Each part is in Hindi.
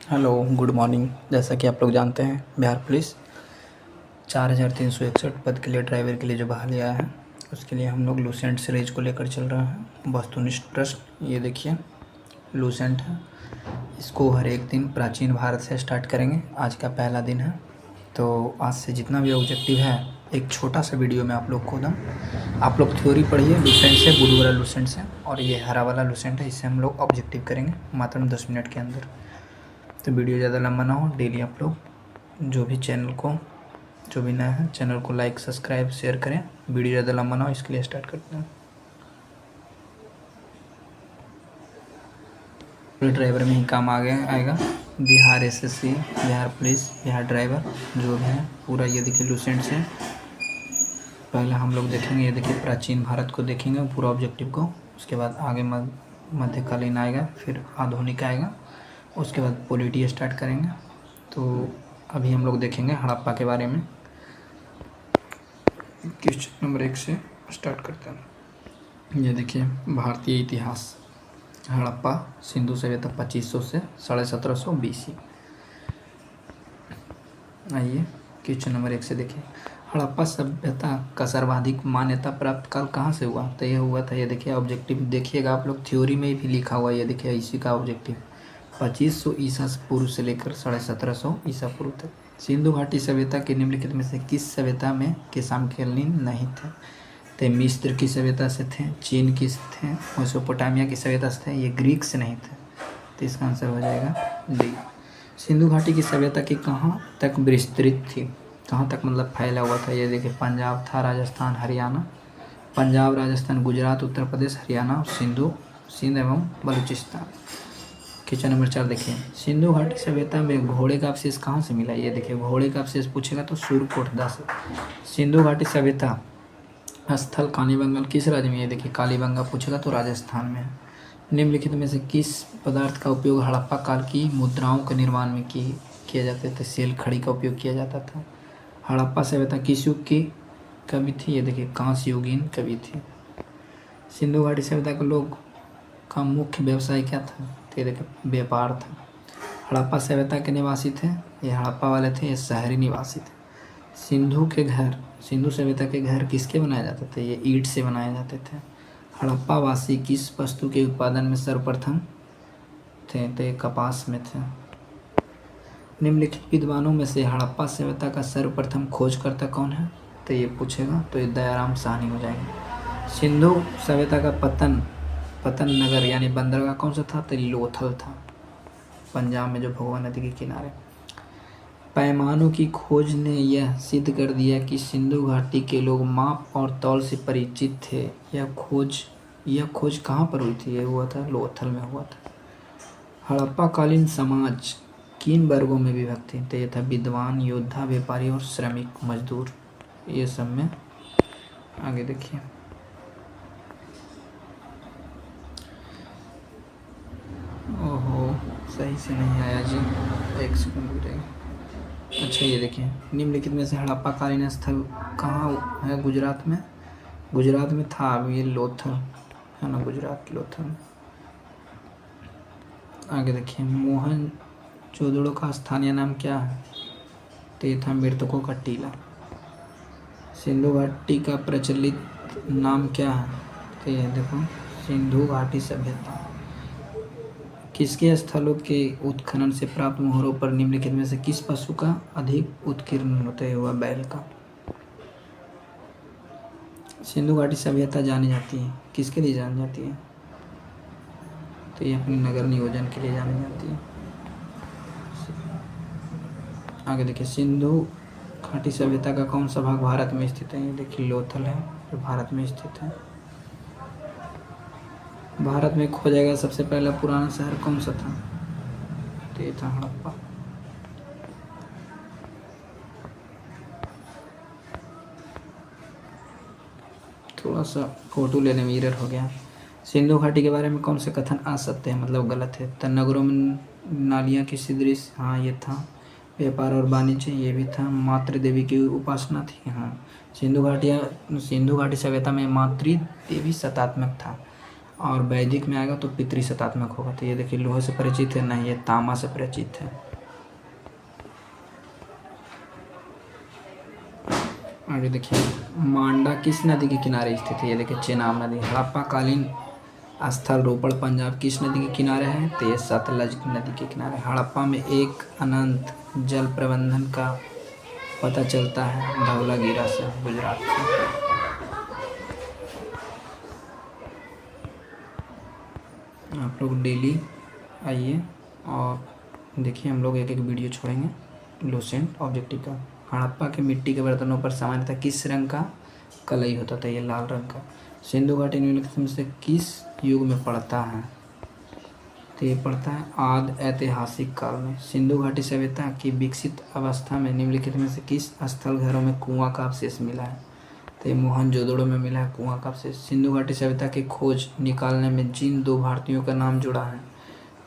Hello, good morning. जैसा कि आप लोग जानते हैं, बिहार पुलिस 4361 पद के लिए ड्राइवर के लिए जो बहाली आया है, उसके लिए हम लोग लूसेंट सीरीज को लेकर चल रहे हैं। वस्तुनिष्ठ प्रश्न ये देखिए, लूसेंट है। इसको हर एक दिन प्राचीन भारत से स्टार्ट करेंगे। आज का पहला दिन है, तो आज से जितना भी ऑब्जेक्टिव है एक छोटा सा वीडियो में आप लोग को दम। आप लोग थ्योरी पढ़िए लूसेंट से, ब्लू वाला लूसेंट से, और ये हरा वाला लूसेंट है, इससे हम लोग ऑब्जेक्टिव करेंगे मात्र 10 मिनट के अंदर। तो वीडियो ज़्यादा लंबा ना हो। डेली आप लोग जो भी नया है चैनल को लाइक सब्सक्राइब शेयर करें। वीडियो ज़्यादा लंबा ना हो, इसके लिए स्टार्ट करते हैं। ड्राइवर में ही काम आएगा। Bihar SSC, Bihar police, Bihar driver जो भी है पूरा ये देखिए लूसेंट से। पहले हम लोग देखेंगे, ये देखिए प्राचीन भारत को देखेंगे पूरा ऑब्जेक्टिव को। उसके बाद आगे मध्यकालीन आएगा, फिर आधुनिक आएगा, उसके बाद पॉलिटी स्टार्ट करेंगे। तो अभी हम लोग देखेंगे हड़प्पा के बारे में। क्वेश्चन नंबर 1 से स्टार्ट करते हैं। ये देखिए भारतीय इतिहास, हड़प्पा सिंधु सभ्यता 2500 से 1750 BC। आइए क्वेश्चन नंबर 1 से देखिए, हड़प्पा सभ्यता का सर्वाधिक मान्यता प्राप्त काल कहाँ से हुआ? तो ये हुआ था, ये देखिए ऑब्जेक्टिव देखिएगा आप लोग, थ्योरी में भी लिखा हुआ है। ये देखिए इसी का ऑब्जेक्टिव 2500 ईसा पूर्व से लेकर 1750 ईसा पूर्व तक। सिंधु घाटी सभ्यता के निम्नलिखित में से किस सभ्यता में के समकालीन नहीं थे? तो मिस्र की सभ्यता से थे, चीन की थे, मेसोपोटामिया की सभ्यता से थे, ये ग्रीक से नहीं थे। तो इसका आंसर हो जाएगा डी। सिंधु घाटी की सभ्यता की कहाँ तक विस्तृत थी? कहाँ तक मतलब फैला हुआ था? ये देखिए पंजाब था, राजस्थान, हरियाणा, पंजाब, राजस्थान, गुजरात, उत्तर प्रदेश, हरियाणा, सिंध एवं बलूचिस्तान। क्वेश्चन नंबर 4 देखिए, सिंधु घाटी सभ्यता में घोड़े का अवशेष कहाँ से मिला? ये देखिए घोड़े का अवशेष पूछेगा तो सूर्यकोटदा से। सिंधु घाटी सभ्यता स्थल कालीबंगन किस राज्य में? ये देखिए कालीबंगा पूछेगा तो राजस्थान में है। निम्नलिखित में से किस पदार्थ का उपयोग हड़प्पा काल की मुद्राओं के निर्माण में किया जाते थे? सेल खड़ी का उपयोग किया जाता था। हड़प्पा सभ्यता किस युग की कवि थी? ये देखिए कांस्य युगीन कवि थी। सिंधु घाटी सभ्यता के लोग का मुख्य व्यवसाय क्या था? तो ये देखिए व्यापार था। हड़प्पा सभ्यता के निवासी थे, ये हड़प्पा वाले थे, ये शहरी निवासी थे। सिंधु सभ्यता के घर किसके बनाए जाते थे? ये ईंट से बनाए जाते थे। हड़प्पा वासी किस वस्तु के उत्पादन में सर्वप्रथम थे? तो ये कपास में थे। निम्नलिखित विद्वानों में से हड़प्पा सभ्यता का सर्वप्रथम खोजकर्ता कौन है? तो ये पूछेगा तो ये दयाराम साहनी हो जाएंगे। सिंधु सभ्यता का पतन नगर यानी बंदरगाह कौन सा था? तो लोथल था, पंजाब में जो भगवा नदी के किनारे। पैमानों की खोज ने यह सिद्ध कर दिया कि सिंधु घाटी के लोग माप और तौल से परिचित थे। यह खोज कहाँ पर हुई थी? यह हुआ था लोथल में हुआ था। हड़प्पा कालीन समाज किन वर्गों में विभक्त थी? तो यह था विद्वान, योद्धा, व्यापारी और श्रमिक मजदूर। ये सब में आगे देखिए, ओहो सही से नहीं आया जी, एक सेकंड रुकिएगा। अच्छा ये देखिए, निम्नलिखित में से हड़प्पा कालीन स्थल कहाँ है? गुजरात में था। अब ये लोथल है ना, गुजरात लोथल। आगे देखिए, मोहनजोदड़ो का स्थानीय नाम क्या है? तो ये था मृतकों का टीला। सिंधु घाटी का प्रचलित नाम क्या है? तो ये देखो सिंधु घाटी सभ्यता। किसके स्थलों के उत्खनन से प्राप्त मोहरों पर निम्नलिखित में से किस पशु का अधिक उत्कीर्ण होता है? हुआ बैल का। सिंधु घाटी सभ्यता जानी जाती है किसके लिए जानी जाती है? तो ये अपने नगर नियोजन के लिए जानी जाती है। आगे देखिए, सिंधु घाटी सभ्यता का कौन सा भाग भारत में स्थित है? ये देखिए लोथल है जो भारत में स्थित है। भारत में खोजा गया सबसे पहला पुराना शहर कौन सा था? तो ये था हड़प्पा। थोड़ा सा फोटो लेने में एरर हो गया। सिंधु घाटी के बारे में कौन से कथन आ सकते हैं मतलब गलत है? तो नगरों में नालियाँ की सदृश, हाँ ये था। व्यापार और वाणिज्य, ये भी था। मातृ देवी की उपासना थी, हाँ। सिंधु घाटी सभ्यता में मातृ देवी सतात्मक था। और वैदिक में आएगा तो पितृसत्तात्मक होगा। तो ये देखिए लोहे से परिचित है, नहीं ये तांबा से परिचित है। आगे देखिए मांडा किस नदी के किनारे स्थित है, ये देखिए चेनाब नदी। हड़प्पा कालीन स्थल रोपड़ पंजाब किस नदी के किनारे है, तो ये सतलज नदी के किनारे। हड़प्पा में एक अनंत जल प्रबंधन का पता चलता है धौलागिरा से, गुजरात से। आप लोग डेली आइए और देखिए, हम लोग एक एक वीडियो छोड़ेंगे लूसेंट ऑब्जेक्टिव का। हड़प्पा के मिट्टी के बर्तनों पर सामान्यतः किस रंग का कलई होता था, ये लाल रंग का। सिंधु घाटी निम्नलिखित में से किस युग में पड़ता है, तो ये पड़ता है आदि ऐतिहासिक काल में। सिंधु घाटी सभ्यता की विकसित अवस्था में निम्नलिखित में से किस स्थल घरों में कुआं का अवशेष मिला है, तो ये मोहनजोदड़ो में मिला है कुआं का अवशेष। सिंधु घाटी सभ्यता की खोज निकालने में जिन 2 भारतीयों का नाम जुड़ा है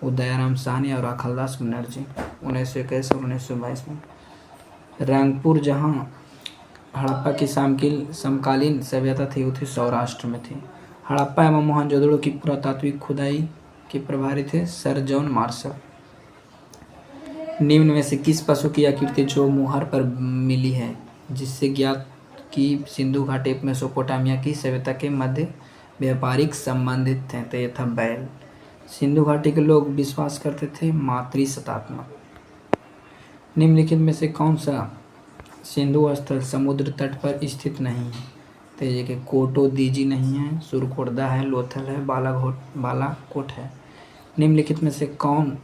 वो दयाराम साहनी और अखिलदास बनर्जी, 1921 और 1922 में। रंगपुर जहाँ हड़प्पा की समकालीन सभ्यता थी वो थी सौराष्ट्र में थी। हड़प्पा एवं मोहनजोदड़ो की पुरातात्विक खुदाई के प्रभारी थे सर जॉन मार्शल। निम्न में से किस पशु की आकृति जो मुहर पर मिली है जिससे ज्ञात कि सिंधु घाटी मेसोपोटामिया की सभ्यता के मध्य व्यापारिक संबंधित थे, तो ये था बैल। सिंधु घाटी के लोग विश्वास करते थे मातृसत्तात्मक। निम्नलिखित में से कौन सा सिंधु स्थल समुद्र तट पर स्थित नहीं है, तो ये कि कोटो दीजी नहीं है, सुरखोर्दा है, लोथल है, बालाकोट है। निम्नलिखित में से कौन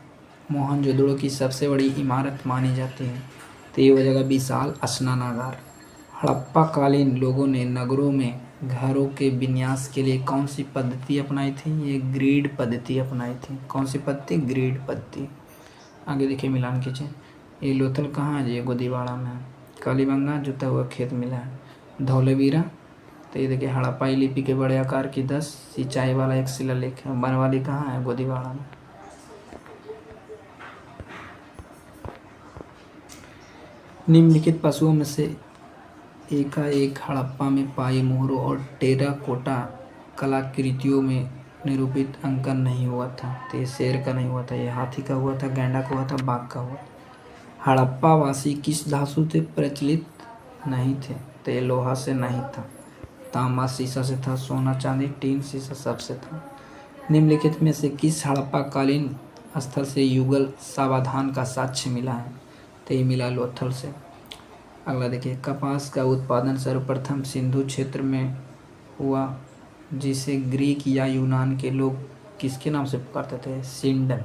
मोहनजोदड़ो की सबसे बड़ी इमारत मानी जाती है, तो ये हो जाएगा विशाल स्नानागार। हड़प्पा कालीन लोगों ने नगरों में घरों के विन्यास के लिए कौन सी पद्धति अपनाई थी, ये ग्रिड पद्धति अपनाई थी। कौन सी पद्धति, ग्रिड पद्धति। आगे देखिए मिलान कीजिए, ये लोथल कहाँ है, ये गोदीवाड़ा में है। कालीबंगा जुता हुआ खेत मिला है। धौलावीरा, तो ये देखिए हड़प्पाई लिपि के बड़े आकार की 10 सिंचाई वाला एक शिलालेख है। बनवाली कहाँ है, गोदीवाड़ा में। निम्नलिखित पशुओं में से एकाएक हड़प्पा में पाए मोहरों और टेराकोटा कलाकृतियों में निरूपित अंकन नहीं हुआ था, तो ये शेर का नहीं हुआ था, ये हाथी का हुआ था, गैंडा का हुआ था, बाघ का हुआ। हड़प्पा वासी किस धातु से प्रचलित नहीं थे, तो ये लोहा से नहीं था, तांबा शीशा से था, सोना चांदी टीन शीशा सबसे था। निम्नलिखित में से किस हड़प्पा कालीन स्थल से युगल सावधान का साक्ष्य मिला है, तो ये मिला लोथल से। अगला देखिए, कपास का उत्पादन सर्वप्रथम सिंधु क्षेत्र में हुआ जिसे ग्रीक या यूनान के लोग किसके नाम से पुकारते थे, सिंडन।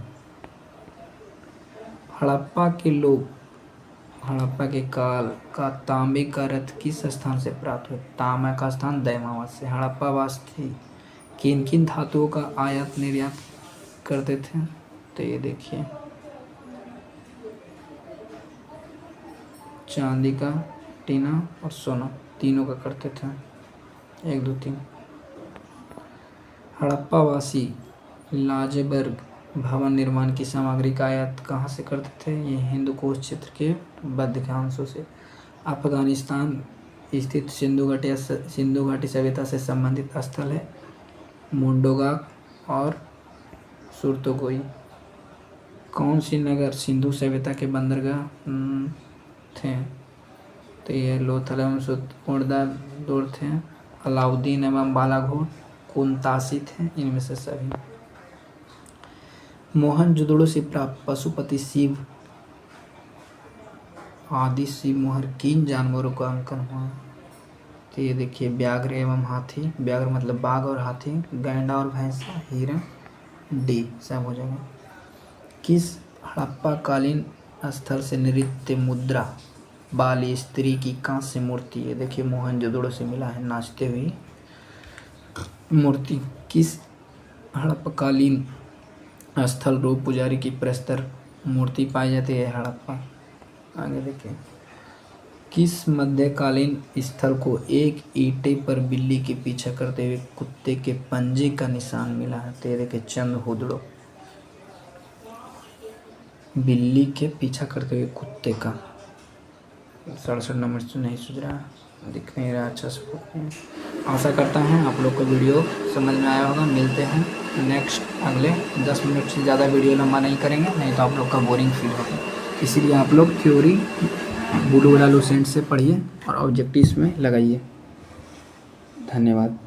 हड़प्पा के लोग हड़प्पा के काल का तांबे का रथ किस स्थान से प्राप्त हुआ, तांबा का स्थान दैमावत से। हड़प्पा वासी किन किन धातुओं का आयात निर्यात करते थे, तो ये देखिए चांदी का, टीना और सोना तीनों का करते थे, 1 2 3। हड़प्पा वासी लाजबर्ग भवन निर्माण की सामग्री का आयात कहाँ से करते थे, ये हिंदुकुश क्षेत्र के बौद्धिकांशों से। अफगानिस्तान स्थित सिंधु घाटी सभ्यता से संबंधित स्थल है मुंडोगाक और सुरतोगोई। कौन सी नगर सिंधु सभ्यता के बंदरगाह थे, तो ये लोथल एवं सुरखोर्दा दूर थे। अलाउद्दीन एवं बालाघोट कुंतासी थे, इनमें से सभी। मोहनजोदड़ो से प्राप्त पशुपति शिव आदि शिव मोहर किन जानवरों का अंकन हुआ, तो ये देखिए व्याघ्र एवं हाथी, व्याघ्र मतलब बाघ और हाथी, गैंडा और भैंसा, हिरण, डी सब हो जाएगा। किस हड़प्पा कालीन स्थल से नृत्य मुद्रा बाली स्त्री की कांस्य मूर्ति, ये देखिए मोहनजोदड़ो से मिला है नाचते हुई मूर्ति। किस हड़प्पाकालीन स्थल रूप पुजारी की प्रस्तर मूर्ति पाई जाती है, हड़प्पा। आगे देखिए, किस मध्यकालीन स्थल को एक ईंटे पर बिल्ली के पीछा करते हुए कुत्ते के पंजे का निशान मिला है, तो ये देखिए चंद्रहुदड़ो, बिल्ली के पीछा करते हुए कुत्ते का। 67 नंबर से नहीं सूझ रहा, दिख नहीं रहा अच्छा से। आशा करता हूँ आप लोग को वीडियो समझ में आया होगा। मिलते हैं नेक्स्ट अगले 10 मिनट से ज़्यादा वीडियो लंबा नहीं करेंगे, नहीं तो आप लोग का बोरिंग फील होगा। इसीलिए आप लोग थ्योरी ब्लू वाला लूसेंट से पढ़िए और ऑब्जेक्टिव्स में लगाइए। धन्यवाद।